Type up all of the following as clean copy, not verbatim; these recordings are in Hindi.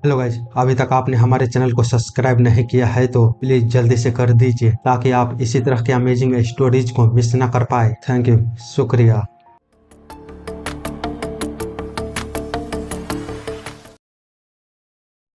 हेलो गाइज, अभी तक आपने हमारे चैनल को सब्सक्राइब नहीं किया है तो प्लीज जल्दी से कर दीजिए ताकि आप इसी तरह के अमेजिंग स्टोरीज को मिस ना कर पाए। थैंक यू, शुक्रिया।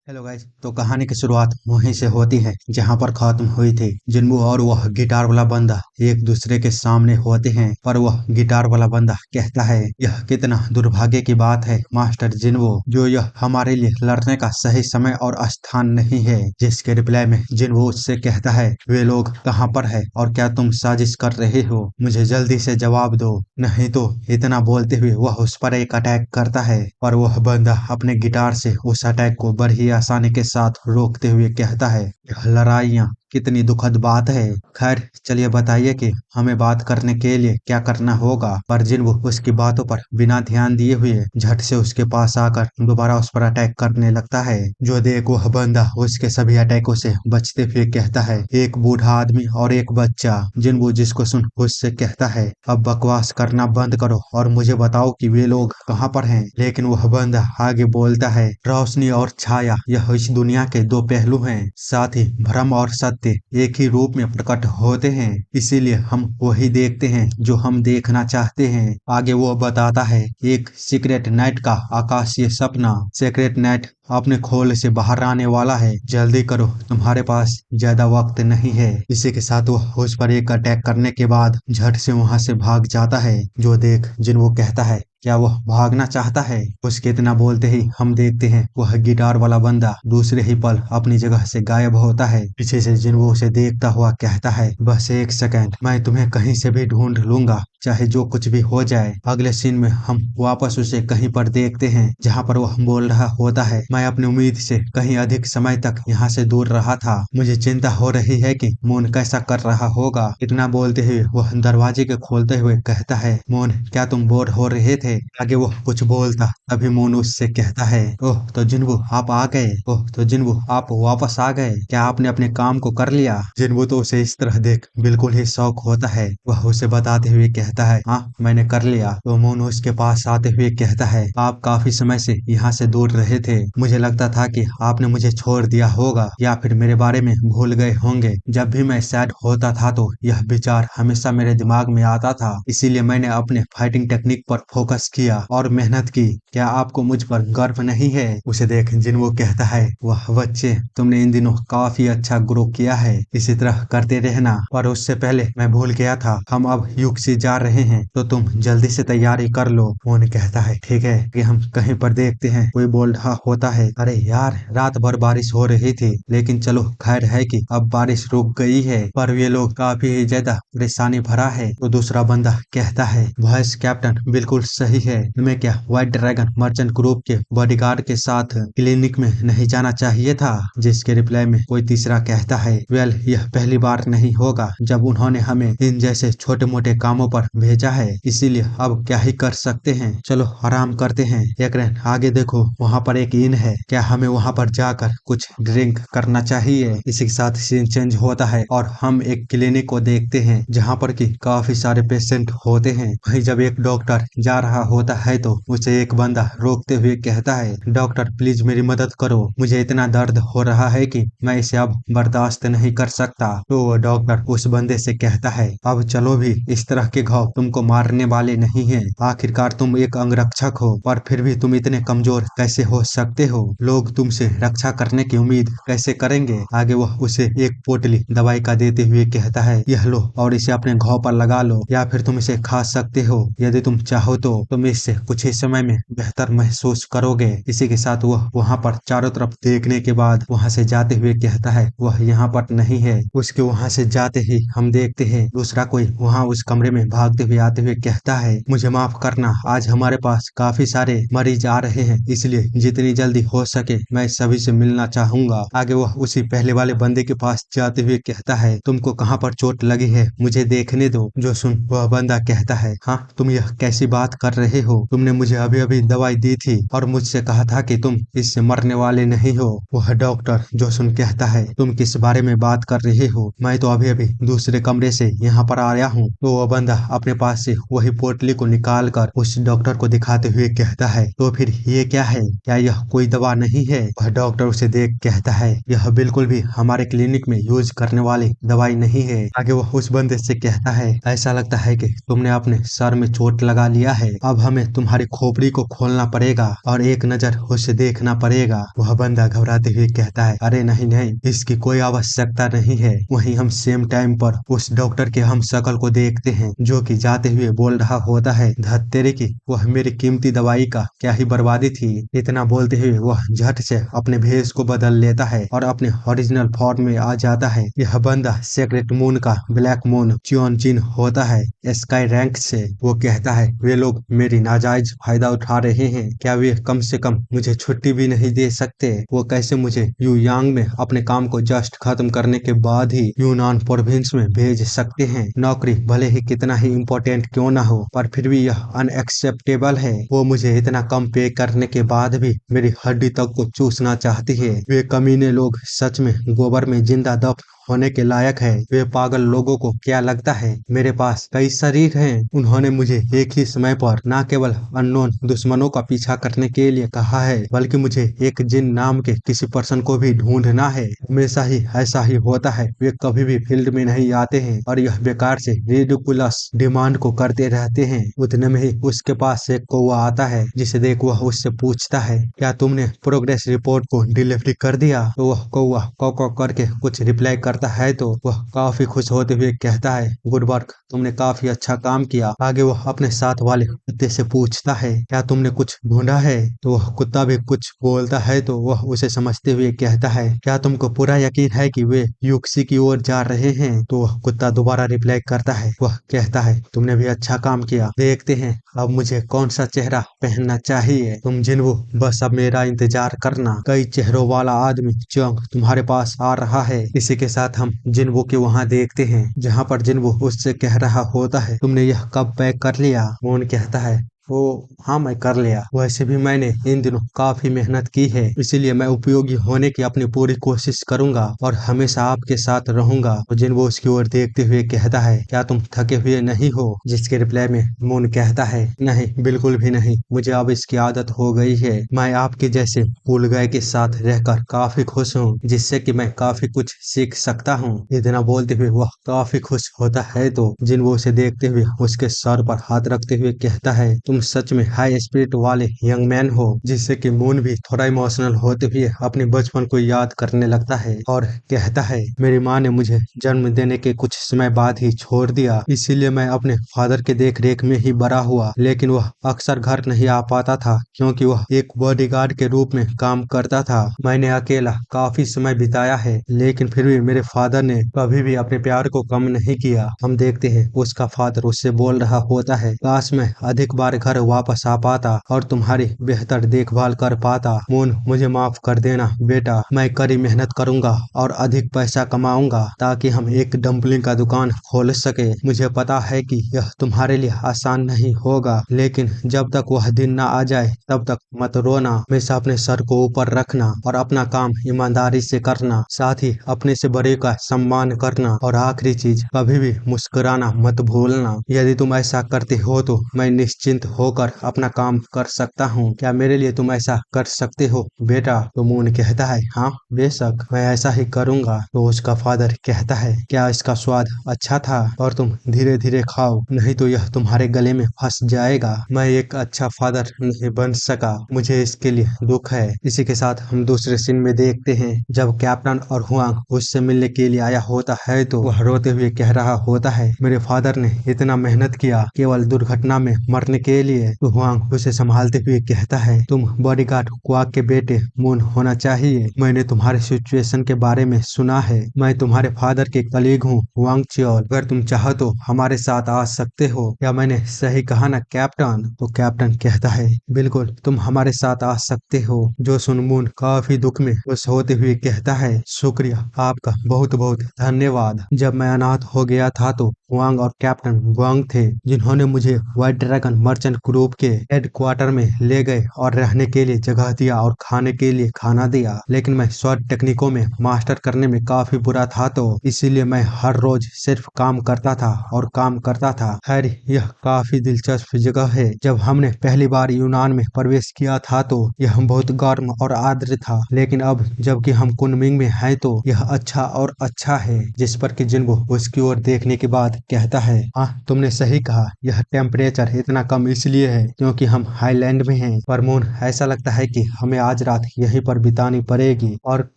हेलो गाइस, तो कहानी की शुरुआत वहीं से होती है जहां पर खत्म हुई थी। जिन्बू और वह गिटार वाला बंदा एक दूसरे के सामने होते हैं, पर वह गिटार वाला बंदा कहता है, यह कितना दुर्भाग्य की बात है मास्टर जिन्बू, जो यह हमारे लिए लड़ने का सही समय और स्थान नहीं है। जिसके रिप्लाई में जिन्बू उससे कहता है, वे लोग कहाँ पर है और क्या तुम साजिश कर रहे हो? मुझे जल्दी से जवाब दो, नहीं तो। इतना बोलते हुए वह उस पर एक अटैक करता है, पर वह बंदा अपने गिटार से उस अटैक को बड़ी आसानी के साथ रोकते हुए कहता है, यह लड़ाइयाँ कितनी दुखद बात है। खैर चलिए बताइए कि हमें बात करने के लिए क्या करना होगा। पर जिन्बू उसकी बातों पर बिना ध्यान दिए हुए झट से उसके पास आकर दोबारा उस पर अटैक करने लगता है। जो देख वह बंदा उसके सभी अटैकों से बचते हुए कहता है, एक बूढ़ा आदमी और एक बच्चा। जिन्बू जिसको सुन उससे कहता है, अब बकवास करना बंद करो और मुझे बताओ कि वे लोग कहाँ पर हैं। लेकिन वह बंदा आगे बोलता है, रोशनी और छाया यह इस दुनिया के दो पहलू हैं, साथ ही भ्रम और सत्य एक ही रूप में प्रकट होते हैं, इसीलिए हम वही देखते हैं जो हम देखना चाहते हैं। आगे वो बताता है, एक सीक्रेट नाइट का आकाशीय सपना। सीक्रेट नाइट अपने खोल से बाहर आने वाला है, जल्दी करो, तुम्हारे पास ज्यादा वक्त नहीं है। इसी के साथ वो उस पर एक अटैक करने के बाद झट से वहां से भाग जाता है। जो देख जिन्बू कहता है, क्या वह भागना चाहता है? उसके इतना बोलते ही हम देखते हैं वह गिटार वाला बंदा दूसरे ही पल अपनी जगह से गायब होता है। पीछे से जिन्बू उसे देखता हुआ कहता है, बस एक सेकंड, मैं तुम्हें कहीं से भी ढूंढ लूंगा, चाहे जो कुछ भी हो जाए। अगले सीन में हम वापस उसे कहीं पर देखते हैं जहाँ पर वह बोल रहा होता है, मैं अपनी उम्मीद से कहीं अधिक समय तक यहाँ से दूर रहा था। मुझे चिंता हो रही है कि मून कैसा कर रहा होगा। इतना बोलते हुए वह दरवाजे के खोलते हुए कहता है, मून क्या तुम बोर हो रहे थे? आगे वो कुछ बोलता तभी मून उससे कहता है, ओह तो जिन्बू आप आ गए। ओह तो जिन्बू आप वापस आ गए, क्या आपने अपने काम को कर लिया? जिन्बू तो उसे इस तरह देख बिल्कुल ही शौक होता है। वह उसे बताते हुए कहता है, हाँ मैंने कर लिया। तो मून उसके पास आते हुए कहता है, आप काफी समय से यहाँ से दूर रहे थे, मुझे लगता था कि आपने मुझे छोड़ दिया होगा या फिर मेरे बारे में भूल गए होंगे। जब भी मैं सैड होता था तो यह विचार हमेशा मेरे दिमाग में आता था, इसीलिए मैंने अपने फाइटिंग टेक्निक पर फोकस किया और मेहनत की। क्या आपको मुझ पर गर्व नहीं है? उसे देख जिन्बू कहता है, वाह बच्चे, तुमने इन दिनों काफी अच्छा ग्रो किया है, इसी तरह करते रहना। पर उससे पहले मैं भूल गया था, हम अब यूक्सी जा रहे हैं तो तुम जल्दी से तैयारी कर लो। मून कहता है, ठीक है कि हम कहीं पर देखते हैं। कोई बोल रहा होता है, अरे यार रात भर बारिश हो रही थी, लेकिन चलो खैर है कि अब बारिश रुक गई है, पर ये लोग काफी ज्यादा परेशानी भरा है। तो दूसरा बंदा कहता है, वॉइस कैप्टन बिल्कुल सही है, तुम्हें क्या व्हाइट ड्रैगन मर्चेंट ग्रुप के बॉडीगार्ड के साथ क्लिनिक में नहीं जाना चाहिए था? जिसके रिप्लाई में कोई तीसरा कहता है, वेल यह पहली बार नहीं होगा जब उन्होंने हमें इन जैसे छोटे मोटे कामों पर भेजा है, इसीलिए अब क्या ही कर सकते हैं, चलो आराम करते हैं। एकरेन आगे देखो, वहाँ पर एक इन है, क्या हमें वहाँ पर जाकर कुछ ड्रिंक करना चाहिए? इसी के साथ सीन चेंज होता है और हम एक क्लिनिक को देखते हैं जहाँ पर कि काफी सारे पेशेंट होते हैं। वहीं जब एक डॉक्टर जा रहा होता है तो उसे एक बंदा रोकते हुए कहता है, डॉक्टर प्लीज मेरी मदद करो, मुझे इतना दर्द हो रहा है कि मैं इसे अब बर्दाश्त नहीं कर सकता। तो वो डॉक्टर उस बंदे से कहता है, अब चलो भी, इस तरह के घाव तुमको मारने वाले नहीं हैं, आखिरकार तुम एक अंगरक्षक हो, पर फिर भी तुम इतने कमजोर कैसे हो सकते हो? लोग तुमसे रक्षा करने की उम्मीद कैसे करेंगे? आगे वह उसे एक पोटली दवाई का देते हुए कहता है, यह लो और इसे अपने घाव पर लगा लो, या फिर तुम इसे खा सकते हो, यदि तुम चाहो तो तुम इससे कुछ ही समय में बेहतर महसूस करोगे। इसी के साथ वह वहाँ पर चारों तरफ देखने के बाद वहाँ से जाते हुए कहता है, वह यहाँ पर नहीं है। उसके वहाँ से जाते ही हम देखते हैं दूसरा कोई वहाँ उस कमरे में भागते हुए आते हुए कहता है, मुझे माफ करना, आज हमारे पास काफी सारे मरीज आ रहे हैं, इसलिए जितनी जल्दी हो सके मैं सभी से मिलना चाहूंगा। आगे वह उसी पहले वाले बंदे के पास जाते हुए कहता है, तुमको कहाँ पर चोट लगी है, मुझे देखने दो। जो सुन वह बंदा कहता है, हाँ तुम यह कैसी बात कर रहे हो, तुमने मुझे अभी अभी दवाई दी थी और मुझसे कहा था कि तुम इससे मरने वाले नहीं हो। वह डॉक्टर जो सुन कहता है, तुम किस बारे में बात कर रहे हो, मैं तो अभी अभी दूसरे कमरे से यहाँ पर आया हूँ। तो वह बंदा अपने पास से वही पोटली को निकाल कर उस डॉक्टर को दिखाते हुए कहता है, तो फिर ये क्या है, क्या यह कोई दवा नहीं है? वह डॉक्टर उसे देख कहता है, यह बिल्कुल भी हमारे क्लिनिक में यूज करने वाली दवाई नहीं है। आगे वह उस बंदे से कहता है, ऐसा लगता है कि तुमने अपने सर में चोट लगा लिया है, अब हमें तुम्हारी खोपड़ी को खोलना पड़ेगा और एक नजर उसे देखना पड़ेगा। वह बंदा घबराते हुए कहता है, अरे नहीं नहीं, इसकी कोई आवश्यकता नहीं है। वहीं हम सेम टाइम पर उस डॉक्टर के हम शकल को देखते हैं जो कि जाते हुए बोल रहा होता है, धत्तेरी की, वह मेरी कीमती दवाई का क्या ही बर्बादी थी। इतना बोलते हुए वह झट से अपने भेष को बदल लेता है और अपने ओरिजिनल फॉर्म में आ जाता है। यह बंदा सेक्रेट मून का ब्लैक मून चियोन जिन होता है, स्काई रैंक से। वो कहता है, वे लोग मेरी नाजायज फायदा उठा रहे हैं, क्या वे कम से कम मुझे छुट्टी भी नहीं दे सकते? वो कैसे मुझे यू यांग में अपने काम को जस्ट खत्म करने के बाद ही यूनान प्रोविंस में भेज सकते हैं? नौकरी भले ही कितना ही इम्पोर्टेंट क्यों ना हो, पर फिर भी यह अनएक्सेप्टेबल है। वो मुझे इतना कम पे करने के बाद भी मेरी हड्डी तक को चूसना चाहती है। वे कमीने लोग सच में गोबर में जिंदा दफन होने के लायक है। वे पागल लोगों को क्या लगता है मेरे पास कई शरीर हैं? उन्होंने मुझे एक ही समय पर न केवल अननोन दुश्मनों का पीछा करने के लिए कहा है, बल्कि मुझे एक जिन नाम के किसी पर्सन को भी ढूंढना है। हमेशा ही ऐसा ही होता है, वे कभी भी फील्ड में नहीं आते हैं और यह बेकार से रिडिकुलस डिमांड को करते रहते हैं। उतने में ही उसके पास एक कौवा आता है, जिसे देख वह उससे पूछता है, क्या तुमने प्रोग्रेस रिपोर्ट को डिलीवरी कर दिया? तो वह कौवा कौ कौ करके कुछ रिप्लाई करता है तो वह काफी खुश होते हुए कहता है, गुड वर्क, तुमने काफी अच्छा काम किया। आगे वह अपने साथ वाले कुत्ते से पूछता है, क्या तुमने कुछ ढूंढा है? तो वह कुत्ता भी कुछ बोलता है तो वह उसे समझते हुए कहता है, क्या तुमको पूरा यकीन है कि वे यूक्सी की ओर जा रहे हैं? तो वह कुत्ता दोबारा रिप्लाई करता है, वह कहता है, तुमने भी अच्छा काम किया, देखते हैं अब मुझे कौन सा चेहरा पहनना चाहिए। तुम जिन्वो बस अब मेरा इंतजार करना, कई चेहरों वाला आदमी चंग तुम्हारे पास आ रहा है। इसी के साथ हम जिन्वो के वहाँ देखते हैं, जहाँ पर जिन्वो उससे कह रहा होता है, तुमने यह कब पैक कर लिया? मोन कहता है, ओ हाँ, मैं कर लिया। वैसे भी मैंने इन दिनों काफी मेहनत की है, इसीलिए मैं उपयोगी होने की अपनी पूरी कोशिश करूंगा और हमेशा आपके साथ रहूंगा। तो जिन्वो उसकी ओर देखते हुए कहता है, क्या तुम थके हुए नहीं हो? जिसके रिप्लाई में मून कहता है, नहीं बिल्कुल भी नहीं, मुझे अब इसकी आदत हो गई है। मैं आपके जैसे कूल गाय के साथ रहकर काफी खुश हूँ, जिससे कि मैं काफी कुछ सीख सकता हूँ। इतना बोलते हुए वह काफी खुश होता है तो जिन्वो उसे देखते हुए उसके सर पर हाथ रखते हुए कहता है, तुम सच में हाई स्पिरिट वाले यंग मैन हो। जिससे कि मून भी थोड़ा इमोशनल होते हुए अपने बचपन को याद करने लगता है और कहता है, मेरी माँ ने मुझे जन्म देने के कुछ समय बाद ही छोड़ दिया, इसीलिए मैं अपने फादर के देख रेख में ही बड़ा हुआ। लेकिन वह अक्सर घर नहीं आ पाता था क्योंकि वह एक बॉडीगार्ड के रूप में काम करता था। मैंने अकेला काफी समय बिताया है, लेकिन फिर भी मेरे फादर ने कभी भी अपने प्यार को कम नहीं किया। हम देखते हैं उसका फादर उससे बोल रहा होता है, काश मैं अधिक बार घर वापस आ पाता और तुम्हारी बेहतर देखभाल कर पाता। मून, मुझे माफ कर देना बेटा, मैं कड़ी मेहनत करूंगा और अधिक पैसा कमाऊंगा ताकि हम एक डम्पलिंग का दुकान खोल सके। मुझे पता है कि यह तुम्हारे लिए आसान नहीं होगा, लेकिन जब तक वह दिन ना आ जाए तब तक मत रोना। हमेशा अपने सर को ऊपर रखना और अपना काम ईमानदारी से करना, साथ ही अपने से बड़े का सम्मान करना और आखिरी चीज, कभी भी मुस्कुराना मत भूलना। यदि तुम ऐसा करते हो तो मैं निश्चिंत होकर अपना काम कर सकता हूँ। क्या मेरे लिए तुम ऐसा कर सकते हो बेटा? तो मून कहता है, हाँ बेशक, मैं ऐसा ही करूँगा। तो उसका फादर कहता है, क्या इसका स्वाद अच्छा था? और तुम धीरे धीरे खाओ, नहीं तो यह तुम्हारे गले में फंस जाएगा। मैं एक अच्छा फादर नहीं बन सका, मुझे इसके लिए दुख है। इसी के साथ हम दूसरे सीन में देखते हैं, जब कैप्टन और हुआंग उससे मिलने के लिए आया होता है तो वह रोते हुए कह रहा होता है, मेरे फादर ने इतना मेहनत किया केवल दुर्घटना में मरने के लिए। तो हुआंग उसे संभालते हुए कहता है, तुम बॉडीगार्ड क्वाक के बेटे मून होना चाहिए। मैंने तुम्हारे सिचुएशन के बारे में सुना है, मैं तुम्हारे फादर के कलीग हूँ हुआंग चियोल, अगर तुम चाहो तो हमारे साथ आ सकते हो। क्या मैंने सही कहा ना कैप्टन? तो कैप्टन कहता है, बिल्कुल तुम हमारे साथ आ सकते हो। जो सुन मून काफी दुख में खुश होते हुए कहता है, शुक्रिया आपका, बहुत बहुत धन्यवाद। जब मैं अनाथ हो गया था तो हुआंग और कैप्टन गुआंग थे जिन्होंने मुझे white dragon merchant exploration group के हेडक्वार्टर में ले गए और रहने के लिए जगह दिया और खाने के लिए खाना दिया। लेकिन मैं स्वर्ण टेक्निकों में मास्टर करने में काफी बुरा था, तो इसीलिए मैं हर रोज सिर्फ काम करता था और काम करता था। खैर, यह काफी दिलचस्प जगह है। जब हमने पहली बार यूनान में प्रवेश किया था तो यह बहुत गर्म और आर्द्र था, लेकिन अब जबकि हम कुनमिंग में हैं तो यह अच्छा और अच्छा है। जिस पर कि जिन्बो उसकी ओर देखने के बाद कहता है, हाँ तुमने सही कहा, यह टेम्परेचर इतना कम इसलिए है क्योंकि हम हाईलैंड में हैं। पर मून, ऐसा लगता है कि हमें आज रात यहीं पर बितानी पड़ेगी और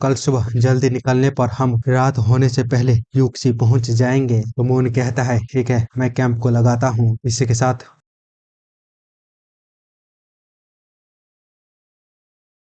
कल सुबह जल्दी निकलने पर हम रात होने से पहले यूक्सी पहुंच जाएंगे। तो मून कहता है, ठीक है, मैं कैंप को लगाता हूँ। इसी के साथ